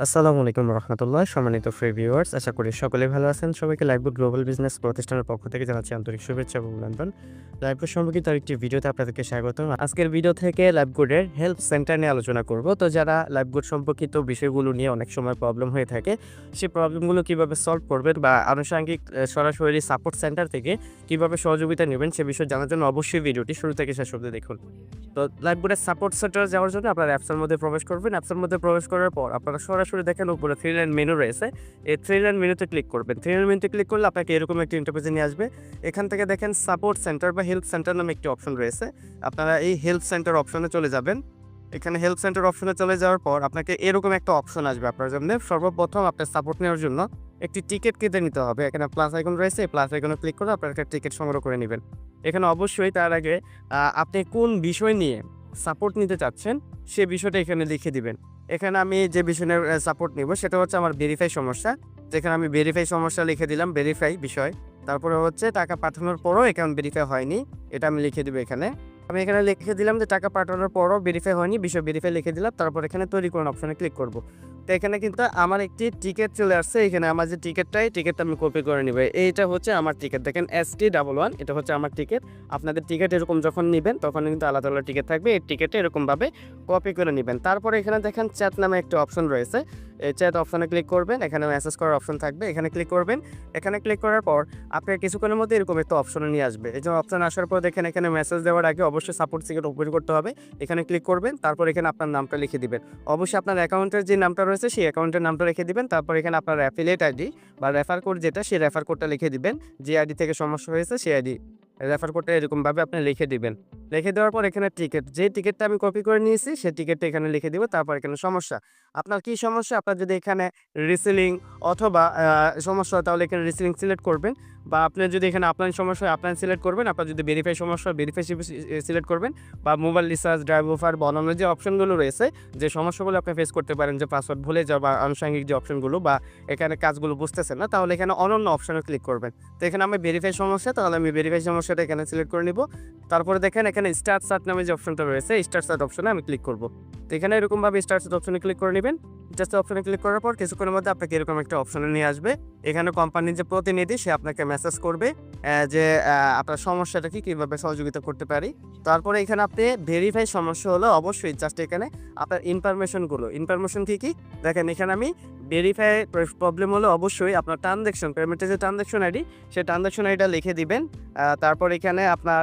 আসসালামু আলাইকুম রহমতুল্লাহ। সম্মানিত ফ্রি ভিউয়ার্স, আশা করি সকলে ভালো আছেন। সবাইকে লাইভগুড গ্লোবাল বিজনেস প্রতিষ্ঠানের পক্ষ থেকে জানাচ্ছি আন্তরিক শুভেচ্ছা এবং অভিনন্দন। লাইভগুড সম্পর্কিত আরেকটি ভিডিওতে আপনাদেরকে স্বাগতম। আজকের ভিডিও থেকে লাইভগুডের হেল্প সেন্টার নিয়ে আলোচনা করব। তো যারা লাইভগুড সম্পর্কিত বিষয়গুলো নিয়ে অনেক সময় প্রবলেম হয়ে থাকে, সেই প্রবলেমগুলো কীভাবে সলভ করবেন বা আনুষঙ্গিক সরাসরি সাপোর্ট সেন্টার থেকে কীভাবে সহযোগিতা নেবেন সে বিষয়ে জানার জন্য অবশ্যই ভিডিওটি শুরু থেকে শেষ অবধি দেখুন। তো লাইভগুডের সাপোর্ট সেন্টারে যাওয়ার জন্য আপনারা অ্যাপসের মধ্যে প্রবেশ করবেন। অ্যাপসের মধ্যে প্রবেশ করার পর আপনারা সরাসরি দেখেন উপরে 3 লাইন মেনু রয়েছে। এই 3 লাইন মেনুতে ক্লিক করবেন। 3 লাইন মেনুতে ক্লিক করলে আপনাকে এরকম একটি ইন্টারফেসে নিয়ে আসবে। এখান থেকে দেখেন সাপোর্ট সেন্টার বা হেল্প সেন্টার নামে একটি অপশন রয়েছে। আপনারা এই হেল্প সেন্টার অপশনে চলে যাবেন। এখানে হেল্প সেন্টার অপশনে চলে যাওয়ার পর আপনাকে এরকম একটা অপশন আসবে আপনার সামনে। সর্বপ্রথম আপনার সাপোর্ট নেওয়ার জন্য একটি টিকেট কেটে নিতে হবে। এখানে প্লাস আইকন রয়েছে, এই প্লাস আইকনে ক্লিক করে আপনারা একটা টিকেট সংগ্রহ করে নেবেন। এখানে অবশ্যই তার আগে আপনি কোন বিষয় নিয়ে সাপোর্ট নিতে চাচ্ছেন সে বিষয়টা এখানে লিখে দিবেন। এখানে আমি যে বিষয় নিয়ে সাপোর্ট নিব সেটা হচ্ছে আমার ভেরিফাই সমস্যা। যেখানে আমি ভেরিফাই সমস্যা লিখে দিলাম, ভেরিফাই বিষয়। তারপরে হচ্ছে টাকা পাঠানোর পরও অ্যাকাউন্ট ভেরিফাই হয়নি, এটা আমি লিখে দেবো এখানে। আমি এখানে লিখে দিলাম যে টাকা পাঠানোর পরও ভেরিফাই হয়নি, বিষয় ভেরিফাই লিখে দিলাম। তারপর এখানে তৈরি করুন অপশনে ক্লিক করব। তো এখানে কিন্তু আমার একটি টিকেট চলে আসছে। এখানে আমার যে টিকেটটা আমি কপি করে নিব। এইটা হচ্ছে আমার টিকেট, দেখেন ST11, এটা হচ্ছে আমার টিকেট। আপনাদের টিকেট এরকম যখন নেবেন তখন কিন্তু আলাদা আলাদা টিকেট থাকবে। এই টিকেটে এরকমভাবে কপি করে নেবেন। তারপরে এখানে দেখেন চ্যাট নামে একটা অপশন রয়েছে। এই চ্যাট অপশনে ক্লিক করবেন। এখানে মেসেজ করার অপশন থাকবে, এখানে ক্লিক করবেন। এখানে ক্লিক করার পর আপনার কিছুক্ষণের মধ্যে এরকম একটা অপশনে নিয়ে আসবে। এই যে অপশন আসার পর দেখেন এখানে মেসেজ দেওয়ার আগে অবশ্যই সাপোর্ট টিকেট ওপেন করতে হবে। এখানে ক্লিক করবেন, তারপর এখানে আপনার নামটা লিখে দিবেন। অবশ্যই আপনার অ্যাকাউন্টের যে নামটা রয়েছে সেই অ্যাকাউন্টের নামটা রেখে দিবেন। তারপর এখানে আপনার অ্যাফিলিয়েট আইডি বা রেফার কোড যেটা, সেই রেফার কোডটা লিখে দিবেন। যে আইডি থেকে সমস্যা হয়েছে সেই আইডি রেফার কোডটা এরকমভাবে আপনি লিখে দিবেন। লিখে দেওয়ার পর এখানে টিকেট, যে টিকেটটা আমি কপি করে নিয়েছি সেই টিকেটটা এখানে লিখে দিব। তারপর এখানে সমস্যা, আপনার কি সমস্যা, আপনার যদি এখানে রিসেলিং অথবা সমস্যা হয় তাহলে এখানে রিসেলিং সিলেক্ট করবেন, বা আপনার যদি এখানে আপনার সমস্যা হয় আপনার সিলেক্ট করবেন। আপনার যদি ভেরিফাই সমস্যা হয় ভেরিফাই সিলেক্ট করবেন, বা মোবাইল রিচার্জ, ড্রাইভ অফার বা অন্যান্য যে অপশনগুলো রয়েছে, যে সমস্যাগুলো আপনি ফেস করতে পারেন, যে পাসওয়ার্ড ভুলে যাওয়া বা আনুষঙ্গিক যে অপশনগুলো বা এখানে কাজগুলো বুঝতেছেন না, তাহলে এখানে অনন্য অপশনে ক্লিক করবেন। তো এখানে আমি ভেরিফাই সমস্যা, তাহলে আমি ভেরিফাই সমস্যাটা এখানে সিলেক্ট করে নিব। তারপরে দেখেন এখানে স্টার্ট সার্চ নামে যে অপশনটা রয়েছে, স্টার্ট সার্চ অপশনে আমি ক্লিক করব। তো এখানে এরকমভাবে স্টার্ট সার্চ অপশনে ক্লিক করে নেবেন। জাস্ট অপশনে ক্লিক করার পর কিছুক্ষণের মধ্যে আপনাকে এরকম একটা অপশনে নিয়ে আসবে। এখানে কোম্পানির যে প্রতিনিধি সে আপনাকে মেসেজ করবে যে আপনার সমস্যাটা কি, কীভাবে সহযোগিতা করতে পারি। তারপরে এখানে আপনি ভেরিফাই সমস্যা হলো অবশ্যই জাস্ট এখানে আপনার ইনফরমেশন কী দেখেন। এখানে আমি ভেরিফাই প্রবলেম হলে অবশ্যই আপনার ট্রানজ্যাকশন, পেমেন্টের যে ট্রানজ্যাকশন আইডি, সেই ট্রানজ্যাকশন আইডিটা লিখে দিবেন। তারপর এখানে আপনার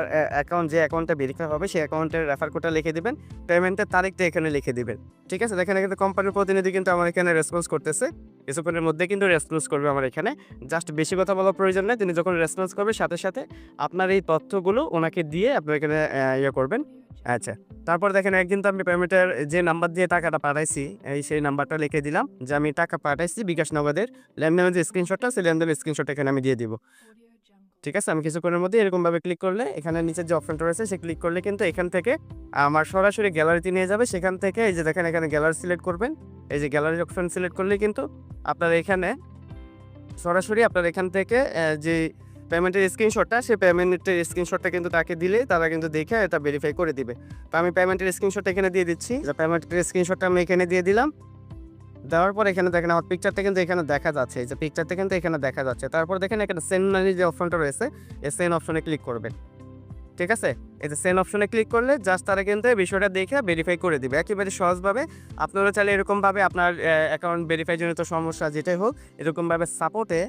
যে অ্যাকাউন্টটা ভেরিফাই হবে সেই অ্যাকাউন্টের রেফার কোডটা লিখে দিবেন। পেমেন্টের তারিখটা এখানে লিখে দিবেন। ঠিক আছে, দেখেন এখানে কোম্পানির প্রতিনিধি কিন্তু আমার এখানে রেসপন্স করতেছে। কিছুক্ষণের মধ্যে কিন্তু রেসপন্স করবে আমার এখানে। জাস্ট বেশি কথা বলার প্রয়োজন নেই, তিনি যখন রেসপন্স করবে সাথে সাথে আপনার এই তথ্যগুলো ওনাকে দিয়ে আপনি এখানে করবেন। আচ্ছা, তারপর দেখেন একদিন তো আমি পেমেন্টের যে নাম্বার দিয়ে টাকাটা পাঠাইছি, সেই নাম্বারটা লিখে দিলাম যে আমি টাকা পাঠাইছি বিকাশ নগদের। লেনদেনের যে স্ক্রিনশটটা, সেই লেনদেনের স্ক্রিনশটটা এখানে আমি দিয়ে দিব। ঠিক আছে, আমি কিছুক্ষণের মধ্যে এরকমভাবে ক্লিক করলে এখানে নিচের যে অপশনটা রয়েছে সে ক্লিক করলে কিন্তু এখান থেকে আমার সরাসরি গ্যালারিতে নিয়ে যাবে। সেখান থেকে এই যে দেখেন এখানে গ্যালারি সিলেক্ট করবেন। এই যে গ্যালারি অপশন সিলেক্ট করলে কিন্তু আপনার এখানে সরাসরি আপনার এখান থেকে যে পেমেন্টের স্ক্রিনশটটা, সেই পেমেন্টের স্ক্রিনশটটা কিন্তু তাকে দিলে তারা কিন্তু দেখে এটা ভেরিফাই করে দিবে। তো আমি পেমেন্টের স্ক্রিনশটটা এখানে দিয়ে দিচ্ছি। যে পেমেন্টের স্ক্রিনশটটা আমি এখানে দিয়ে দিলাম। দেওয়ার পর এখানে দেখেন আমার পিকচারটা কিন্তু এখানে দেখা যাচ্ছে। এই যে পিকচারটা কিন্তু এখানে দেখা যাচ্ছে। তারপর দেখেন এখানে সেন্ড মানি যে অপশনটা রয়েছে, এই সেন্ড অপশনে ক্লিক করবেন। ঠিক আছে, এই যে সেন্ড অপশনে ক্লিক করলে জাস্ট তারা কিন্তু বিষয়টা দেখে ভেরিফাই করে দিবে একেবারে সহজভাবে। আপনারা চাইলে এরকমভাবে আপনার অ্যাকাউন্ট ভেরিফাই জনিত সমস্যা যেটাই হোক এরকমভাবে সাপোর্টে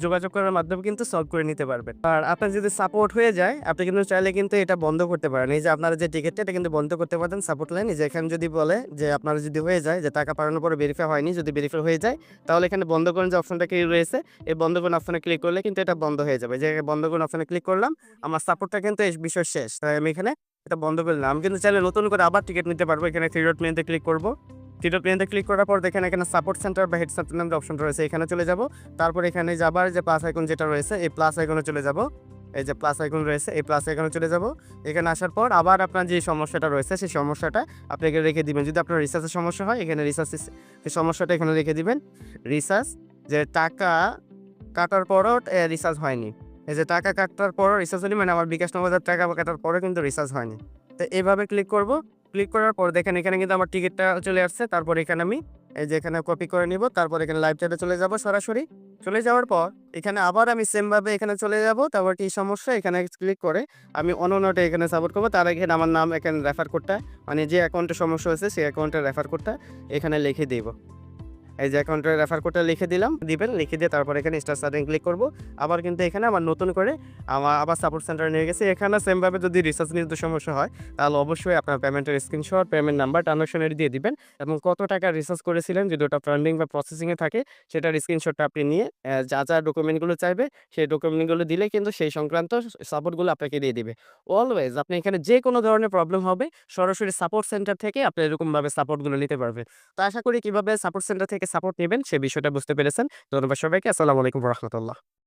যোগাযোগ করার মাধ্যমে কিন্তু সলভ করে নিতে পারবেন। আর আপনার যদি সাপোর্ট হয়ে যায় আপনি কিন্তু চাইলে কিন্তু এটা বন্ধ করতে পারেন। এই যে আপনারা যে টিকিটটা এটা কিন্তু বন্ধ করতে পারেন সাপোর্ট লাইন। যে এখানে যদি বলে যে আপনারা যদি হয়ে যায় যে টাকা পাঠানোর পরে ভেরিফাই হয়নি, যদি ভেরিফাই হয়ে যায় তাহলে এখানে বন্ধ করেন যে অপশনটা কি রয়েছে, এই বন্ধ করুন অপশনে ক্লিক করলে কিন্তু এটা বন্ধ হয়ে যাবে। যে বন্ধ করুন অপশনে ক্লিক করলাম, আমার সাপোর্টটা কিন্তু এই বিষয় শেষ। তাই আমি এখানে এটা বন্ধ করলাম। আমি কিন্তু চাইলে নতুন করে আবার টিকিট নিতে পারবো। এখানে থ্রি ডট মেনুতে ক্লিক করব। থ্রি ডট মেনুতে ক্লিক করার পর দেখেন এখানে সাপোর্ট সেন্টার বা হেড সেন্টার নামের অপশন রয়েছে, এখানে চলে যাব। তারপর এখানে যাবার যে প্লাস আইকন যেটা রয়েছে এই প্লাস আইকনে চলে যাব। এই যে প্লাস আইকন রয়েছে এই প্লাস আইকনে চলে যাব। এখানে আসার পর আবার আপনার যে সমস্যাটা রয়েছে সেই সমস্যাটা আপনাকে রেখে দিবেন। যদি আপনার রিসার্চের সমস্যা হয় এখানে রিসার্চের সেই সমস্যাটা এখানে রেখে দিবেন। রিসার্চ যে টাকা কাটার পরও রিসার্চ হয়নি, এই যে টাকা কাটার পরও রিসার্চ হয়নি, মানে আমার বিকাশ ৯,০০০ টাকা কাটার পরেও কিন্তু রিসার্চ হয়নি। তো এইভাবে ক্লিক করব। ক্লিক করার পর দেখেন এখানে কিন্তু আমার টিকিটটা চলে আসছে। তারপর এখানে আমি এই যে এখানে কপি করে নিব, তারপর এখানে লাইভ চ্যাটে চলে যাব সরাসরি। চলে যাওয়ার পর এখানে আবার আমি সেম ভাবে এখানে চলে যাব। তারপর কি সমস্যা এখানে ক্লিক করে আমি অন্য নোটে এখানে সাপোর্ট করব। তার আগে আমার নাম এখানে রেফার কোডটা মানে যে অ্যাকাউন্টে সমস্যা হয়েছে সেই অ্যাকাউন্টের রেফার কোডটা এখানে লিখে দিব। এই যে অ্যাকাউন্টের রেফার কোডটা লিখে দিলাম, দিবেন লিখে দিয়ে তারপর এখানে স্টার্ট সেটিং ক্লিক করব। আবার কিন্তু এখানে আমার নতুন করে আবার সাপোর্ট সেন্টারে নিয়ে গেছে। এখানে সেম ভাবে যদি রিচার্জ নিতে সমস্যা হয় তাহলে অবশ্যই আপনার পেমেন্টের screenshot, payment number, transaction ID দিয়ে দিবেন এবং কত টাকা রিচার্জ করেছিলেন যদি ওটা পেন্ডিং বা প্রসেসিং এ থাকে সেটার স্ক্রিনশটটা আপনি নিয়ে যা ডকুমেন্টগুলো চাইবে সেই ডকুমেন্টগুলো দিলে কিন্তু সেই সংক্রান্ত সাপোর্টগুলো আপনাকে দিয়ে দিবে। অলওয়েজ আপনি এখানে যে কোনো ধরনের প্রবলেম হবে সরাসরি সাপোর্ট সেন্টার থেকে আপনি এরকমভাবে সাপোর্টগুলো নিতে পারবেন। তো আশা করি কিভাবে সাপোর্ট সেন্টার থেকে সাপোর্ট নিবেন সে বিষয়টা বুঝতে পেরেছেন। ধন্যবাদ সবাইকে। আসসালামু আলাইকুম ওয়া রাহমাতুল্লাহ।